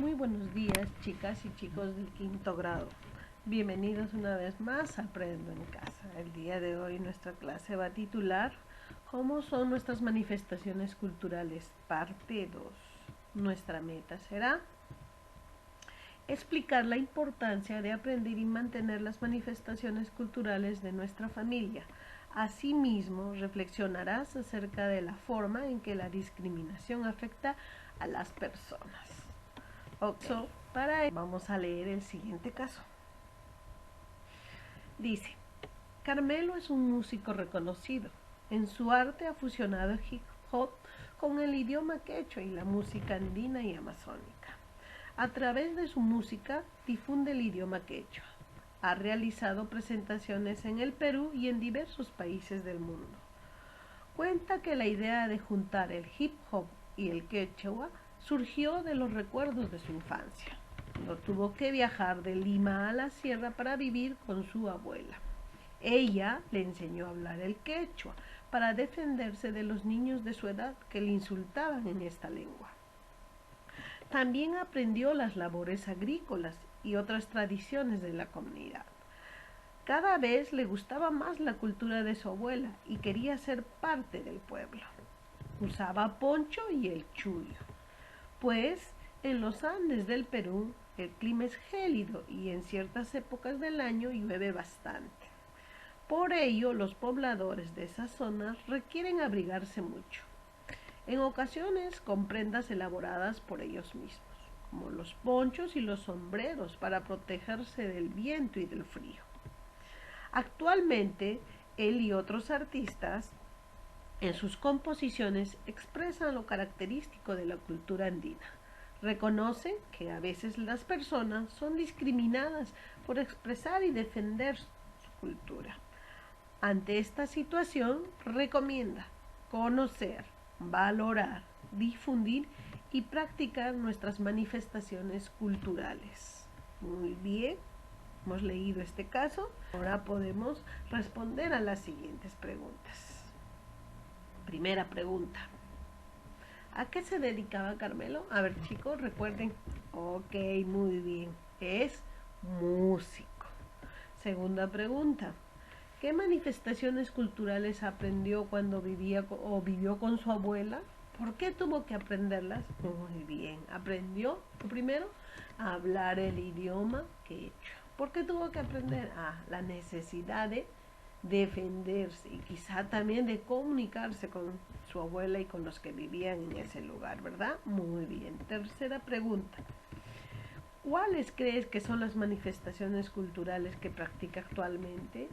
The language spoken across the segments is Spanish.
Muy buenos días, chicas y chicos del quinto grado. Bienvenidos una vez más a Aprendo en Casa. El día de hoy nuestra clase va a titular ¿Cómo son nuestras manifestaciones culturales? Parte 2. Nuestra meta será explicar la importancia de aprender y mantener las manifestaciones culturales de nuestra familia. Asimismo, reflexionarás acerca de la forma en que la discriminación afecta a las personas. Para ello vamos a leer el siguiente caso. Dice, Carmelo es un músico reconocido. En su arte ha fusionado el hip hop con el idioma quechua y la música andina y amazónica. A través de su música difunde el idioma quechua. Ha realizado presentaciones en el Perú y en diversos países del mundo. Cuenta que la idea de juntar el hip hop y el quechua surgió de los recuerdos de su infancia. No tuvo que viajar de Lima a la sierra para vivir con su abuela. Ella le enseñó a hablar el quechua para defenderse de los niños de su edad que le insultaban en esta lengua. También aprendió las labores agrícolas y otras tradiciones de la comunidad. Cada vez le gustaba más la cultura de su abuela y quería ser parte del pueblo. Usaba poncho y el chullo, pues en los Andes del Perú el clima es gélido y en ciertas épocas del año llueve bastante. Por ello, los pobladores de esas zonas requieren abrigarse mucho, en ocasiones con prendas elaboradas por ellos mismos, como los ponchos y los sombreros para protegerse del viento y del frío. Actualmente, él y otros artistas en sus composiciones expresan lo característico de la cultura andina. Reconocen que a veces las personas son discriminadas por expresar y defender su cultura. Ante esta situación, recomienda conocer, valorar, difundir y practicar nuestras manifestaciones culturales. Muy bien, hemos leído este caso. Ahora podemos responder a las siguientes preguntas. Primera pregunta. ¿A qué se dedicaba Carmelo? A ver, chicos, recuerden. Ok, muy bien. Es músico. Segunda pregunta. ¿Qué manifestaciones culturales aprendió cuando vivía o vivió con su abuela? ¿Por qué tuvo que aprenderlas? Muy bien. Aprendió, primero, a hablar el idioma quechua. ¿Por qué tuvo que aprender? La necesidad de defenderse y quizá también de comunicarse con su abuela y con los que vivían en ese lugar, ¿verdad? Muy bien. Tercera pregunta. ¿Cuáles crees que son las manifestaciones culturales que practica actualmente?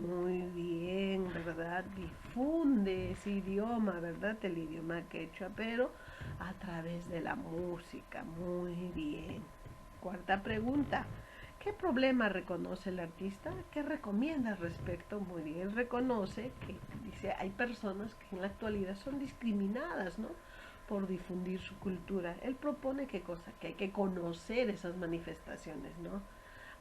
Muy bien, ¿verdad? Difunde ese idioma, ¿verdad? El idioma quechua, pero a través de la música. Muy bien. Cuarta pregunta. ¿Qué problema reconoce el artista? ¿Qué recomienda al respecto? Muy bien, reconoce que, dice, hay personas que en la actualidad son discriminadas, ¿no?, por difundir su cultura. Él propone qué cosa, que hay que conocer esas manifestaciones, ¿no?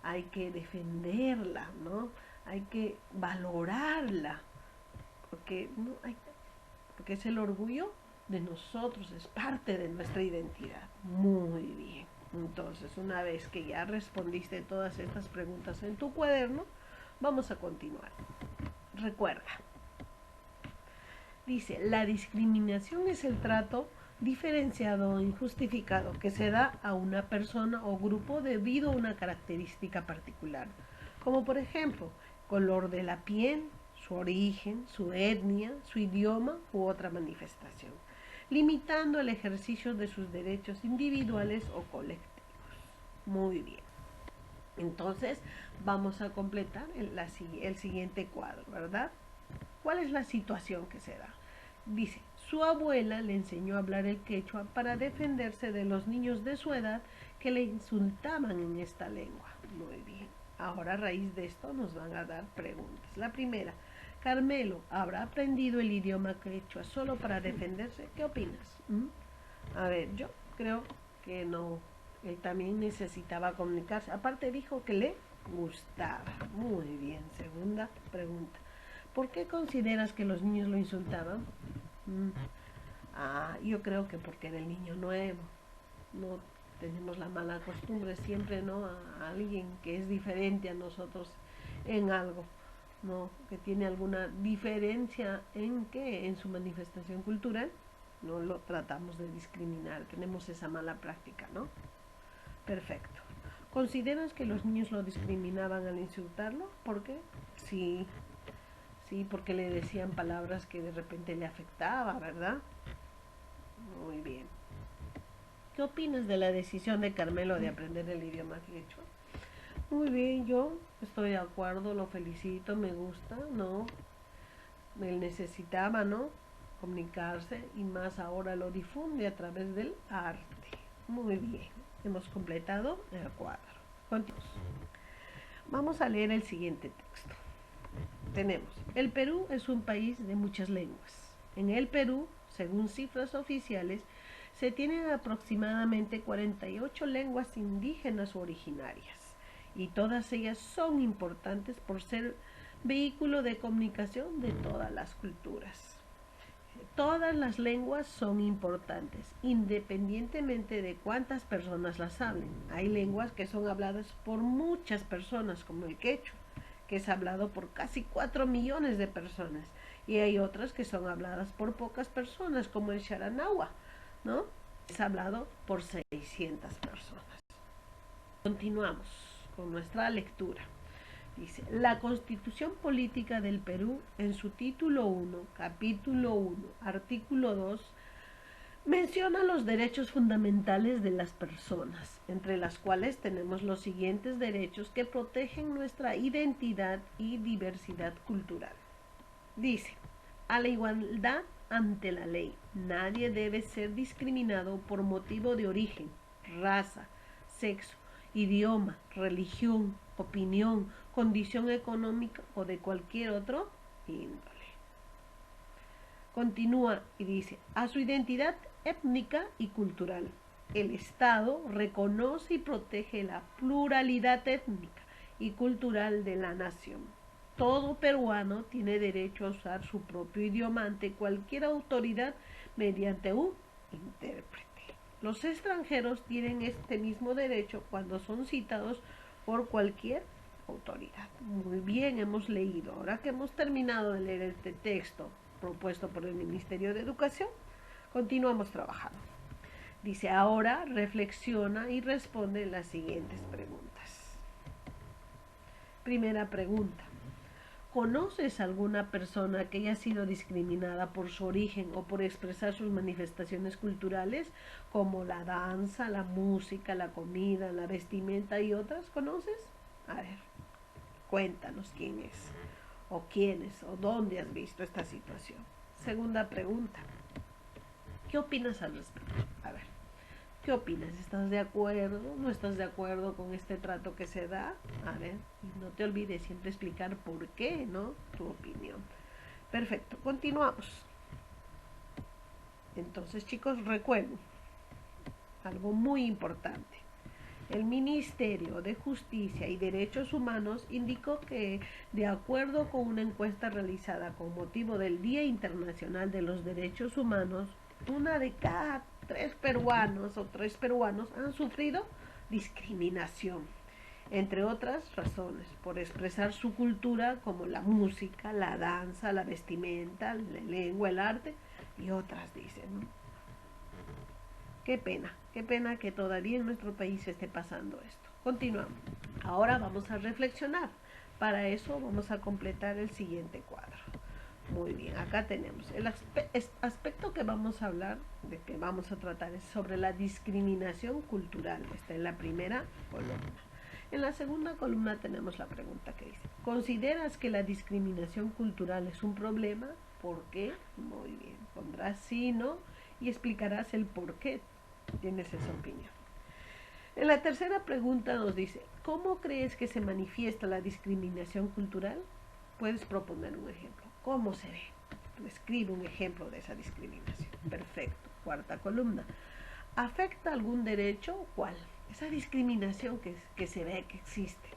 Hay que defenderla, ¿no? Hay que valorarla, porque, ¿no? Porque es el orgullo de nosotros, es parte de nuestra identidad. Muy bien. Entonces, una vez que ya respondiste todas estas preguntas en tu cuaderno, vamos a continuar. Recuerda, dice, la discriminación es el trato diferenciado o injustificado que se da a una persona o grupo debido a una característica particular, como por ejemplo, color de la piel, su origen, su etnia, su idioma u otra manifestación, limitando el ejercicio de sus derechos individuales o colectivos. Muy bien. Entonces, vamos a completar el siguiente cuadro, ¿verdad? ¿Cuál es la situación que se da? Dice, su abuela le enseñó a hablar el quechua para defenderse de los niños de su edad que le insultaban en esta lengua. Muy bien. Ahora a raíz de esto nos van a dar preguntas. La primera, Carmelo, ¿habrá aprendido el idioma quechua solo para defenderse? ¿Qué opinas? A ver, yo creo que no. Él también necesitaba comunicarse. Aparte dijo que le gustaba. Muy bien. Segunda pregunta. ¿Por qué consideras que los niños lo insultaban? Yo creo que porque era el niño nuevo. No tenemos la mala costumbre siempre, ¿no? A alguien que es diferente a nosotros en algo, ¿no? Que tiene alguna diferencia en que en su manifestación cultural, no lo tratamos de discriminar, tenemos esa mala práctica, ¿no? Perfecto. ¿Consideras que los niños lo discriminaban al insultarlo? ¿Por qué? Sí, sí, porque le decían palabras que de repente le afectaba, ¿verdad? Muy bien. ¿Qué opinas de la decisión de Carmelo de aprender el idioma quechua? Muy bien, yo estoy de acuerdo, lo felicito, me gusta, ¿no? Él necesitaba, ¿no? Comunicarse y más ahora lo difunde a través del arte. Muy bien, hemos completado el cuadro. Continuamos. Vamos a leer el siguiente texto. Tenemos, el Perú es un país de muchas lenguas. En el Perú, según cifras oficiales, se tienen aproximadamente 48 lenguas indígenas o originarias, y todas ellas son importantes por ser vehículo de comunicación de todas las culturas. Todas las lenguas son importantes, independientemente de cuántas personas las hablen. Hay lenguas que son habladas por muchas personas, como el quechua, que es hablado por casi 4 millones de personas. Y hay otras que son habladas por pocas personas, como el Sharanahua, ¿no? Es hablado por 600 personas. Continuamos con nuestra lectura. Dice, la Constitución Política del Perú, en su título 1, capítulo 1, artículo 2, menciona los derechos fundamentales de las personas, entre las cuales tenemos los siguientes derechos que protegen nuestra identidad y diversidad cultural. Dice, a la igualdad ante la ley. Nadie debe ser discriminado por motivo de origen, raza, sexo, idioma, religión, opinión, condición económica o de cualquier otro índole. Continúa y dice, a su identidad étnica y cultural. El Estado reconoce y protege la pluralidad étnica y cultural de la nación. Todo peruano tiene derecho a usar su propio idioma ante cualquier autoridad mediante un intérprete. Los extranjeros tienen este mismo derecho cuando son citados por cualquier autoridad. Muy bien, hemos leído. Ahora que hemos terminado de leer este texto propuesto por el Ministerio de Educación, continuamos trabajando. Dice, ahora reflexiona y responde las siguientes preguntas. Primera pregunta. ¿Conoces alguna persona que haya sido discriminada por su origen o por expresar sus manifestaciones culturales, como la danza, la música, la comida, la vestimenta y otras? ¿Conoces? A ver, cuéntanos quién es, o quiénes, o dónde has visto esta situación. Segunda pregunta. ¿Qué opinas al respecto? A ver, ¿qué opinas? ¿Estás de acuerdo? ¿No estás de acuerdo con este trato que se da? A ver, y no te olvides siempre explicar por qué, ¿no? Tu opinión. Perfecto, continuamos. Entonces, chicos, recuerden algo muy importante. El Ministerio de Justicia y Derechos Humanos indicó que, de acuerdo con una encuesta realizada con motivo del Día Internacional de los Derechos Humanos, 1 de cada 3 peruanos o 3 peruanos han sufrido discriminación, entre otras razones, por expresar su cultura como la música, la danza, la vestimenta, la lengua, el arte y otras, dicen, ¿no? Qué pena que todavía en nuestro país se esté pasando esto. Continuamos. Ahora vamos a reflexionar. Para eso vamos a completar el siguiente cuadro. Muy bien, acá tenemos el aspecto que vamos a hablar, de que vamos a tratar, es sobre la discriminación cultural. Está en la primera columna. En la segunda columna tenemos la pregunta que dice, ¿consideras que la discriminación cultural es un problema? ¿Por qué? Muy bien, pondrás sí, no, y explicarás el por qué tienes esa opinión. En la tercera pregunta nos dice, ¿cómo crees que se manifiesta la discriminación cultural? Puedes proponer un ejemplo. ¿Cómo se ve? Tú escribe un ejemplo de esa discriminación. Perfecto. Cuarta columna. ¿Afecta algún derecho? ¿Cuál? Esa discriminación que se ve que existe.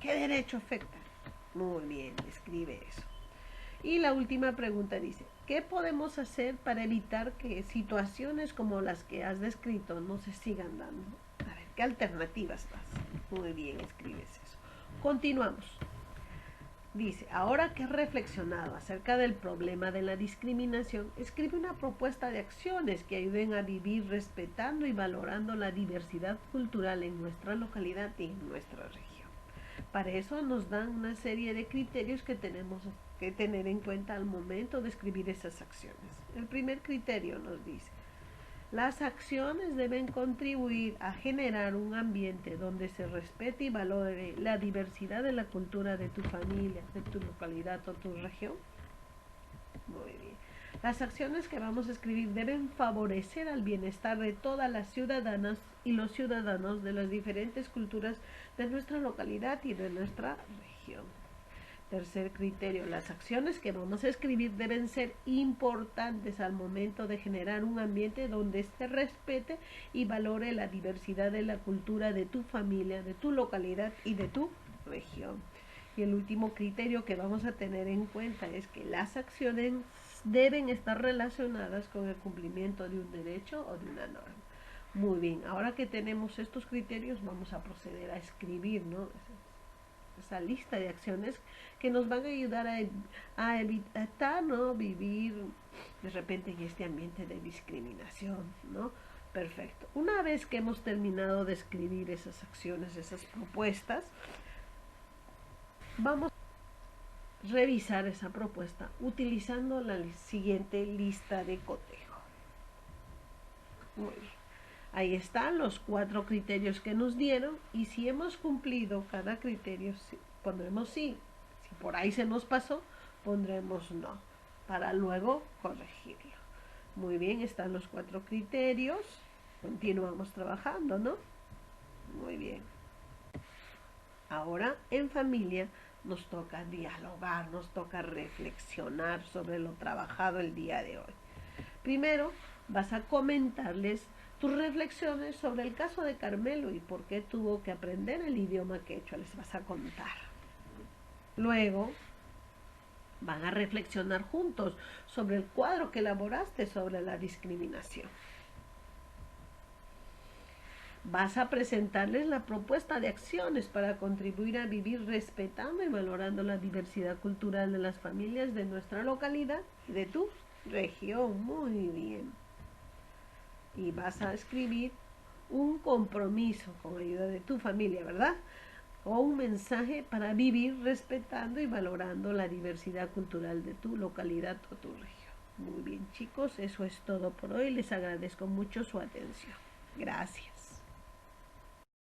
¿Qué derecho afecta? Muy bien, escribe eso. Y la última pregunta dice, ¿qué podemos hacer para evitar que situaciones como las que has descrito no se sigan dando? A ver, ¿qué alternativas das? Muy bien, escribes eso. Continuamos. Dice, ahora que has reflexionado acerca del problema de la discriminación, escribe una propuesta de acciones que ayuden a vivir respetando y valorando la diversidad cultural en nuestra localidad y en nuestra región. Para eso nos dan una serie de criterios que tenemos que tener en cuenta al momento de escribir esas acciones. El primer criterio nos dice, las acciones deben contribuir a generar un ambiente donde se respete y valore la diversidad de la cultura de tu familia, de tu localidad o tu región. Muy bien. Las acciones que vamos a escribir deben favorecer al bienestar de todas las ciudadanas y los ciudadanos de las diferentes culturas de nuestra localidad y de nuestra región. Tercer criterio, las acciones que vamos a escribir deben ser importantes al momento de generar un ambiente donde se respete y valore la diversidad de la cultura de tu familia, de tu localidad y de tu región. Y el último criterio que vamos a tener en cuenta es que las acciones deben estar relacionadas con el cumplimiento de un derecho o de una norma. Muy bien, ahora que tenemos estos criterios vamos a proceder a escribir, ¿no? Esa lista de acciones que nos van a ayudar a evitar, ¿no?, vivir de repente en este ambiente de discriminación, ¿no? Perfecto. Una vez que hemos terminado de escribir esas acciones, esas propuestas, vamos a revisar esa propuesta utilizando la siguiente lista de cotejo. Muy bien. Ahí están los 4 criterios que nos dieron y si hemos cumplido cada criterio, pondremos sí. Si por ahí se nos pasó, pondremos no, para luego corregirlo. Muy bien, están los 4 criterios. Continuamos trabajando, ¿no? Muy bien. Ahora, en familia, nos toca dialogar, nos toca reflexionar sobre lo trabajado el día de hoy. Primero, vas a comentarles tus reflexiones sobre el caso de Carmelo y por qué tuvo que aprender el idioma quechua, les vas a contar. Luego, van a reflexionar juntos sobre el cuadro que elaboraste sobre la discriminación. Vas a presentarles la propuesta de acciones para contribuir a vivir respetando y valorando la diversidad cultural de las familias de nuestra localidad y de tu región. Muy bien. Y vas a escribir un compromiso con ayuda de tu familia, ¿verdad? O un mensaje para vivir respetando y valorando la diversidad cultural de tu localidad o tu región. Muy bien, chicos, eso es todo por hoy. Les agradezco mucho su atención. Gracias.